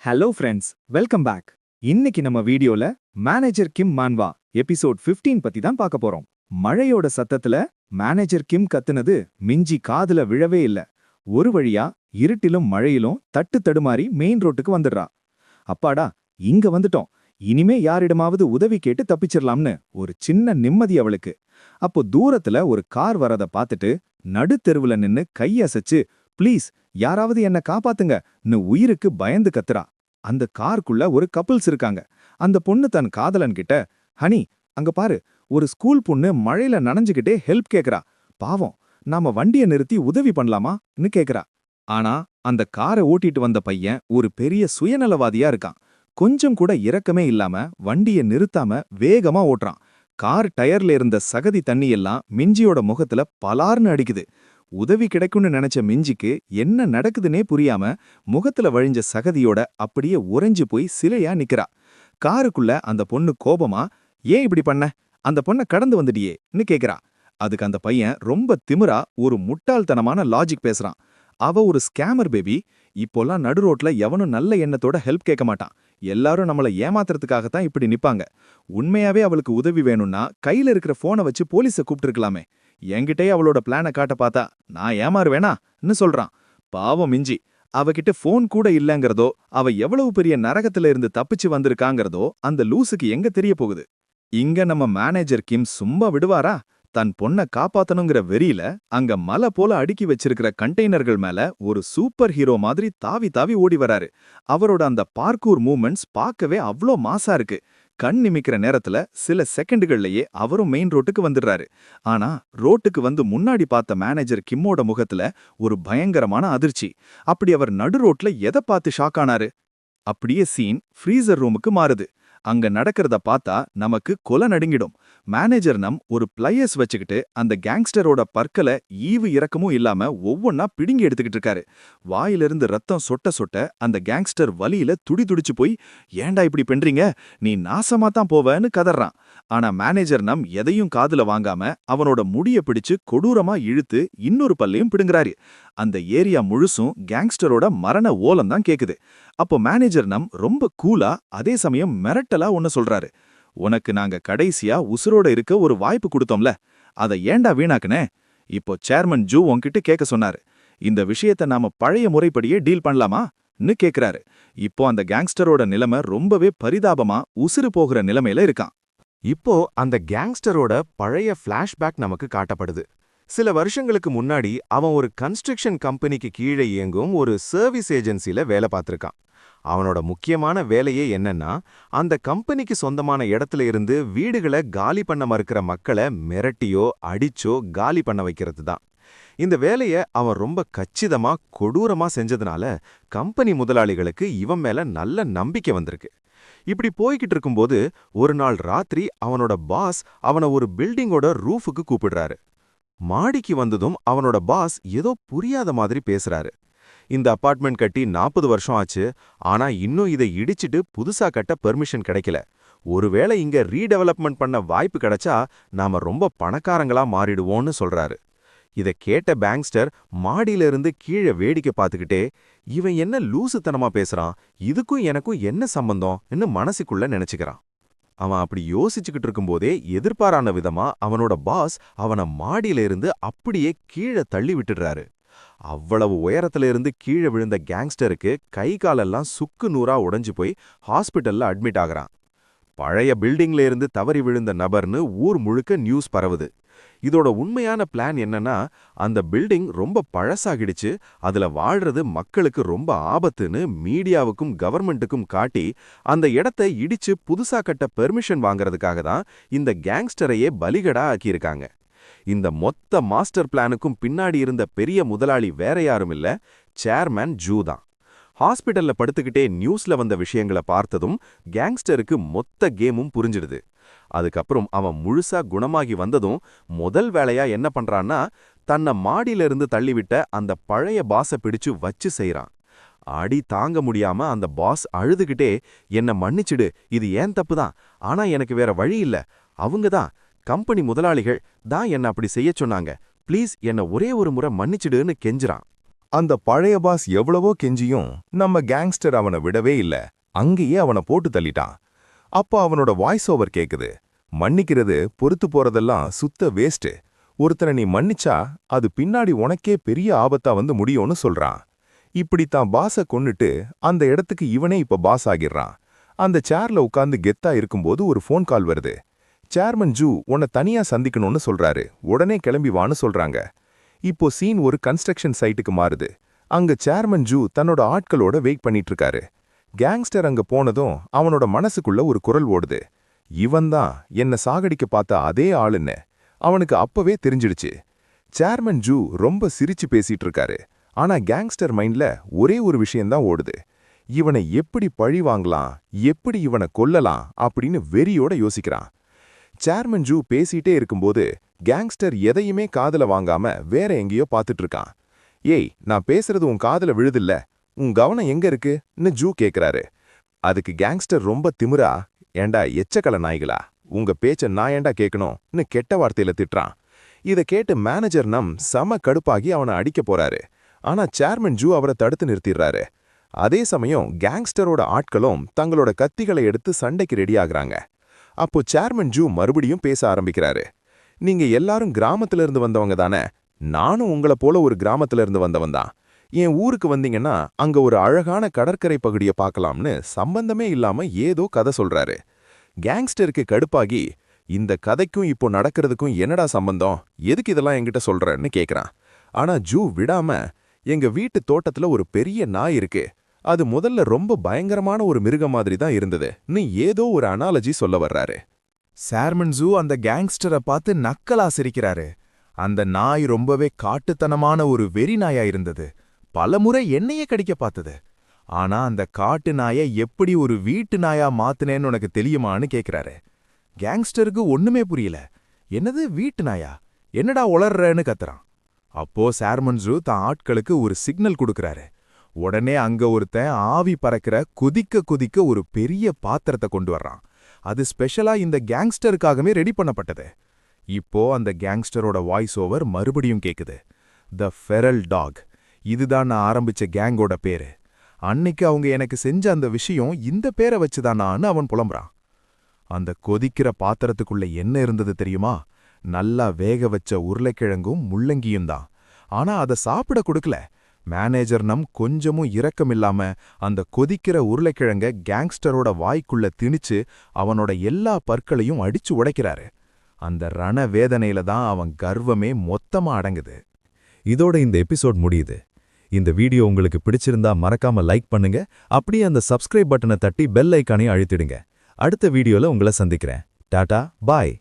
Hello friends, welcome back. இன்னைக்கு நம்ம வீடியோல மேனேஜர் கிம் மான்வா எபிசோட் 15 பத்தி தான் பார்க்க போறோம். மழையோட சத்தத்துல மேனேஜர் கிம் கத்துனது மிஞ்சி காதுல விழவே இல்ல. ஒரு வழியா இருட்டிலும் மழையிலும் தட்டு தடுமாறி மெயின் ரோட்டுக்கு வந்துடுறா. அப்பாடா, இங்க வந்துட்டோம். இனிமே யாரிடமாவது உதவி கேட்டு தப்பிச்சிடலாம்னு ஒரு சின்ன நிம்மதி அவளுக்கு. அப்போ தூரத்துல ஒரு கார் வரத பார்த்துட்டு நடுத்தெருவுல நின்னு கையசைச்சு, ப்ளீஸ் யாராவது என்ன காப்பாத்துங்கன்னு உயிருக்கு பயந்து கத்துறா. அந்த காருக்குள்ள ஒரு கப்பிள்ஸ் இருக்காங்க. அந்த பொண்ணு தன் காதலன் கிட்ட, ஹனி அங்க பாரு, ஒரு ஸ்கூல் பொண்ணு மழையில நனைஞ்சுகிட்டே ஹெல்ப் கேக்குறா. பாவம், நாம வண்டிய நிறுத்தி உதவி பண்ணலாமான்னு கேக்குறா. ஆனா அந்த காரை ஓட்டிட்டு வந்த பையன் ஒரு பெரிய சுயநலவாதியா இருக்கான். கொஞ்சம் கூட இரக்கமே இல்லாம வண்டிய நிறுத்தாம வேகமா ஓட்டுறான். கார் டயர்ல இருந்த சகதி தண்ணி எல்லாம் மிஞ்சியோட முகத்துல பலார்னு அடிக்குது. உதவி கிடைக்கும்னு நினைச்ச மிஞ்சிக்கு என்ன நடக்குதுன்னே புரியாம முகத்துல வழிஞ்ச சகதியோட அப்படியே உறைஞ்சு போய் சிலையா நிக்கிறா. காருக்குள்ள அந்த பொண்ணு கோபமா, ஏன் இப்படி பண்ண, அந்த பொண்ண கடந்து வந்துட்டியேன்னு கேக்குறா. அதுக்கு அந்த பையன் ரொம்ப திமிரா ஒரு முட்டாள்தனமான லாஜிக் பேசுறான். அவ ஒரு ஸ்கேமர் பேபி. இப்போல்லாம் நடு ரோட்ல எவனும் நல்ல எண்ணத்தோட ஹெல்ப் கேட்க மாட்டான். எல்லாரும் நம்மள ஏமாத்துறதுக்காகத்தான் இப்படி நிப்பாங்க. உண்மையாவே அவளுக்கு உதவி வேணும்னா கையில இருக்கிற போனை வச்சு போலீஸ கூப்பிட்டுருக்கலாமே. என்கிட்டயே அவளோட பிளான காட்ட பார்த்தா நான் ஏமாறுவேனான்னு சொல்றான். பாவம் மிஞ்சி, அவகிட்ட போன் கூட இல்லங்கிறதோ, அவ எவ்வளவு பெரிய நரகத்துல இருந்து தப்பிச்சு வந்திருக்காங்கிறதோ அந்த லூசுக்கு எங்க தெரிய போகுது. இங்க நம்ம மேனேஜர் கிம் சும்மா விடுவாரா? தன் பொண்ண காப்பாத்தணுங்கிற வெறியில அங்க மலை போல அடுக்கி வச்சிருக்கிற கண்டெய்னர்கள் மேல ஒரு சூப்பர் ஹீரோ மாதிரி தாவி தாவி ஓடி வராரு. அவரோட அந்த பார்க்கூர் மூவ்மெண்ட்ஸ் பார்க்கவே அவ்ளோ மாசா இருக்கு. கண் நிமிக்கிற நேரத்துல சில செகண்டுகள்லயே அவரும் மெயின் ரோட்டுக்கு வந்துடுறாரு. ஆனா ரோட்டுக்கு வந்து முன்னாடி பார்த்த மேனேஜர் கிம்மோட முகத்துல ஒரு பயங்கரமான அதிர்ச்சி. அப்படி அவர் நடு ரோட்ல எதை பார்த்து ஷாக் ஆனாரு? அப்படியே சீன் ஃப்ரீசர் ரூமுக்கு மாறுது. அங்க நடக்கிறத பார்த்தா நமக்கு கொலை நடுங்கிடும். மேனேஜர் ஒரு பிளையர்ஸ் வச்சுக்கிட்டு அந்த கேங்ஸ்டரோட பற்களை ஈவு இறக்கமும் இல்லாம ஒவ்வொன்னா பிடுங்கி எடுத்துக்கிட்டு இருக்காரு. வாயிலிருந்து ரத்தம் சொட்ட சொட்ட அந்த கேங்ஸ்டர் வலியில துடிதுடிச்சு போய், ஏண்டா இப்படி பண்றீங்க, நீ நாசமா தான் போவன்னு கதறான். ஆனா மேனேஜர் எதையும் காதுல வாங்காம அவனோட முடிய பிடிச்சு கொடூரமா இழுத்து இன்னொரு பல்லையும் பிடுங்குறாரு. அந்த ஏரியா முழுசும் கேங்ஸ்டரோட மரண ஓலம் தான் கேக்குது. அப்போ மேனேஜர் ரொம்ப கூலா அதே சமயம் மிரட்டலா ஒன்னு சொல்றாரு. உனக்கு நாங்க கடைசியா உசுரோட இருக்க ஒரு வாய்ப்பு கொடுத்தோம்ல, அதை ஏண்டா வீணாக்குனே? இப்போ சேர்மன் ஜூ உன்கிட்ட கேட்க சொன்னாரு. இந்த விஷயத்தை நாம பழைய முறைப்படியே டீல் பண்ணலாமான்னு கேக்குறாரு. இப்போ அந்த கேங்ஸ்டரோட நிலைமை ரொம்பவே பரிதாபமா உசுறு போகிற நிலைமையில இருக்கான். இப்போ அந்த கேங்ஸ்டரோட பழைய ஃபிளாஷ்பேக் நமக்கு காட்டப்படுது. சில வருஷங்களுக்கு முன்னாடி அவன் ஒரு கன்ஸ்ட்ரக்ஷன் கம்பெனிக்கு கீழே இயங்கும் ஒரு சர்வீஸ் ஏஜென்சில வேலை பார்த்திருக்கான். அவனோட முக்கியமான வேலையே என்னன்னா, அந்த கம்பெனிக்கு சொந்தமான இடத்துல இருந்து வீடுகளை காலி பண்ண மறுக்கிற மக்களை மிரட்டியோ அடிச்சோ காலி பண்ண வைக்கிறது தான். இந்த வேலைய அவன் ரொம்ப கச்சிதமா கொடூரமா செஞ்சதுனால கம்பெனி முதலாளிகளுக்கு இவன் மேல நல்ல நம்பிக்கை வந்திருக்கு. இப்படி போய்கிட்டு இருக்கும்போது ஒரு நாள் ராத்திரி அவனோட பாஸ் அவனை ஒரு பில்டிங்கோட ரூஃபுக்கு கூப்பிடுறாரு. மாடிக்கு வந்ததும் அவனோட பாஸ் ஏதோ புரியாத மாதிரி பேசுறாரு. இந்த அபார்ட்மெண்ட் கட்டி 40 வருஷம் ஆச்சு, ஆனா இன்னும் இதை இடிச்சிட்டு புதுசா கட்ட பெர்மிஷன் கிடைக்கல. ஒருவேளை இங்க ரீடெவலப்மெண்ட் பண்ண வாய்ப்பு கிடைச்சா நாம ரொம்ப பணக்காரங்களா மாறிடுவோம்னு சொல்றாரு. இதை கேட்ட பேங்க்ஸ்டர் மாடியில இருந்து கீழே வேடிக்கை பார்த்துக்கிட்டே, இவன் என்ன லூசுத்தனமா பேசுறான், இதுக்கும் எனக்கும் என்ன சம்பந்தம்னு மனசுக்குள்ள நினைச்சுக்கிறான். அவன் அப்படி யோசிச்சுக்கிட்டு இருக்கும்போதே எதிர்பாரான விதமா அவனோட பாஸ் அவனை மாடியில இருந்து அப்படியே கீழே தள்ளி விட்டுடுறாரு. அவ்வளவு உயரத்துல இருந்து கீழே விழுந்த கேங்ஸ்டருக்கு கை காலெல்லாம் சுக்கு நூறா உடைஞ்சு போய் ஹாஸ்பிட்டல்ல அட்மிட் ஆகுறான். பழைய பில்டிங்ல இருந்து தவறி விழுந்த நபர்னு ஊர் முழுக்க நியூஸ் பரவுது. இதோட உண்மையான பிளான் என்னன்னா, அந்த பில்டிங் ரொம்ப பழசாகிடுச்சு, அதுல வாழ்றது மக்களுக்கு ரொம்ப ஆபத்துன்னு மீடியாவுக்கும் கவர்மெண்ட்டுக்கும் காட்டி அந்த இடத்தை இடிச்சு புதுசா கட்ட பெர்மிஷன் வாங்கறதுக்காக தான் இந்த கேங்ஸ்டரையே பலிகடா ஆக்கியிருக்காங்க. இந்த மொத்த மாஸ்டர் பிளானுக்கும் பின்னாடி இருந்த பெரிய முதலாளி வேற யாரும் இல்ல, சேர்மன் ஜூ தான். ஹாஸ்பிட்டல்ல படுத்துக்கிட்டே நியூஸ்ல வந்த விஷயங்களை பார்த்ததும் கேங்ஸ்டருக்கு மொத்த கேமும் புரிஞ்சிடுது. அதுக்கப்புறம் அவன் முழுசா குணமாகி வந்ததும் முதல் வேலையா என்ன பண்றான்னா, தன்னை மாடியில இருந்து தள்ளிவிட்ட அந்த பழைய பாஸை பிடிச்சு வச்சு செய்றான். அடி தாங்க முடியாம அந்த பாஸ் அழுதுகிட்டே, என்ன மன்னிச்சிடு, இது ஏன் தப்பு தான், ஆனா எனக்கு வேற வழி இல்ல, அவங்க தான் கம்பெனி முதலாளிகள் தான் என்ன அப்படி செய்ய சொன்னாங்க, ப்ளீஸ் என்ன ஒரே ஒரு முறை மன்னிச்சிடுன்னு கெஞ்சுறான். அந்த பழைய பாஸ் எவ்வளவோ கெஞ்சியும் நம்ம கேங்ஸ்டர் அவனை விடவே இல்ல. அங்கேயே அவனை போட்டு தள்ளிட்டான். அப்ப அவனோட வாய்ஸ் ஓவர் கேக்குது. மன்னிக்கிறது, பொறுத்து போறதெல்லாம் சுத்த வேஸ்ட். ஒருத்தனை நீ மன்னிச்சா அது பின்னாடி உனக்கே பெரிய ஆபத்தா வந்து முடியும்னு சொல்றான். இப்படி தான் பாஸ கொன்னுட்டு அந்த இடத்துக்கு இவனே இப்ப பாஸ் ஆகிடுறான். அந்த சேர்ல உட்கார்ந்து கெத்தா இருக்கும்போது ஒரு ஃபோன் கால் வருது. சேர்மன் ஜூ உன்னை தனியா சந்திக்கணும்னு சொல்றாரு. உடனே கிளம்பி வான்னு சொல்றாங்க. இப்போ சீன் ஒரு கன்ஸ்ட்ரக்ஷன் சைட்டுக்கு மாறுது. அங்க சேர்மன் ஜூ தன்னோட ஆட்களோட வெயிட் பண்ணிட்டு இருக்காரு. கேங்ஸ்டர் அங்க போனதும் அவனோட மனசுக்குள்ள ஒரு குரல் ஓடுது. இவன்தான் என்ன சாகடிக்க பார்த்த அதே ஆளுன்னு. அவனுக்கு அப்பவே தெரிஞ்சிடுச்சு. சேர்மன் ஜூ ரொம்ப சிரிச்சு பேசிட்டு இருக்காரு. ஆனா கேங்ஸ்டர் மைண்ட்ல ஒரே ஒரு விஷயம்தான் ஓடுது. இவனை எப்படி பழி வாங்கலாம், எப்படி இவனை கொல்லலாம் அப்படின்னு வெறியோட யோசிக்கிறான். சேர்மன் ஜூ பேசிட்டே இருக்கும்போது கேங்ஸ்டர் எதையுமே காதுல வாங்காம வேற எங்கேயோ பார்த்துட்டு இருக்கான். ஏய், நான் பேசுறது உன் காதுல விழுதில்ல, உன் கவனம் எங்க இருக்குன்னு ஜூ கேக்குறாரு. அதுக்கு கேங்ஸ்டர் ரொம்ப திமிரா, ஏண்டா எச்சக்கல நாய்களா, உங்க பேச்ச நான் ஏண்டா கேட்கணும்னு கெட்ட வார்த்தையில திட்டுறான். இதை கேட்டு மேனேஜர் நம் செம கடுப்பாகி அவனை அடிக்க போறாரு. ஆனா சேர்மன் ஜூ அவரை தடுத்து நிறுத்திடுறாரு. அதே சமயம் கேங்ஸ்டரோட ஆட்களும் தங்களோட கத்திகளை எடுத்து சண்டைக்கு ரெடியாகிறாங்க. அப்போ சேர்மன் ஜூ மறுபடியும் பேச ஆரம்பிக்கிறாரு. நீங்க எல்லாரும் கிராமத்துல இருந்து வந்தவங்க தானே? நானும் உங்களை போல ஒரு கிராமத்துல இருந்து வந்தவன் தான். என் ஊருக்கு வந்தீங்கன்னா அங்க ஒரு அழகான கடற்கரை பகுதியை பார்க்கலாம்னு சம்பந்தமே இல்லாம ஏதோ கதை சொல்றாரு. கேங்ஸ்டருக்கு கடுப்பாகி, இந்த கதைக்கும் இப்போ நடக்கிறதுக்கும் என்னடா சம்பந்தம், எதுக்கு இதெல்லாம் என்கிட்ட சொல்றன்னு கேக்குறான். ஆனா ஜூ விடாம, எங்க வீட்டு தோட்டத்துல ஒரு பெரிய நாய் இருக்கு, அது முதல்ல ரொம்ப பயங்கரமான ஒரு மிருகம் மாதிரி தான் இருந்தது நீ ஏதோ ஒரு அனாலஜி சொல்ல வர்றாரு. சேர்மன் ஜூ அந்த கேங்ஸ்டரை பார்த்து நக்கலா சிரிக்கிறாரு. அந்த நாய் ரொம்பவே காட்டுத்தனமான ஒரு வெறி நாயா இருந்தது. பலமுறை என்னையே கடிக்க பார்த்தது. ஆனா அந்த காட்டு நாயை எப்படி ஒரு வீட்டு நாயா மாத்துனேன்னு உனக்கு தெரியுமான்னு கேக்குறாரு. கேங்ஸ்டருக்கு ஒண்ணுமே புரியல. என்னது வீட்டு நாயா, என்னடா உளர்றன்னு கத்துறான். அப்போ சேர்மன் ஜூ தான் ஆட்களுக்கு ஒரு சிக்னல் கொடுக்கறாரு. உடனே அங்க ஒருத்தன் ஆவி பறக்கிற குதிக்க குதிக்க ஒரு பெரிய பாத்திரத்தை கொண்டு வர்றான். அது ஸ்பெஷலா இந்த கேங்ஸ்டருக்காகவே ரெடி பண்ணப்பட்டது. இப்போ அந்த கேங்ஸ்டரோட வாய்ஸ் ஓவர் மறுபடியும் கேக்குது. த ஃபெரல் டாக், இதுதான் நான் ஆரம்பிச்ச கேங்கோட பேரு. அன்னைக்கு அவங்க எனக்கு செஞ்ச அந்த விஷயம் இந்த பேரை வச்சுதானான்னு அவன் புலம்புறான். அந்த கொதிக்கிற பாத்திரத்துக்குள்ள என்ன இருந்தது தெரியுமா? நல்லா வேக வச்ச உருளைக்கிழங்கும் முள்ளங்கியும் தான். ஆனா அதை சாப்பிட கொடுக்கல. மேனேஜர் நம் கொஞ்சமும் இரக்கமில்லாம அந்த கொதிக்கிற உருளைக்கிழங்க கேங்ஸ்டரோட வாய்க்குள்ள திணிச்சு அவனோட எல்லா பற்களையும் அடிச்சு உடைக்கிறாரு. அந்த ரண வேதனையில தான் அவன் கர்வமே மொத்தமா அடங்குது. இதோட இந்த எபிசோட் முடியுது. இந்த வீடியோ உங்களுக்கு பிடிச்சிருந்தா மறக்காம லைக் பண்ணுங்க. அப்படியே அந்த சப்ஸ்கிரைப் பட்டனை தட்டி பெல் ஐக்கானையும் அழுத்திடுங்க. அடுத்த வீடியோல உங்களை சந்திக்கிறேன். டாடா, பாய்.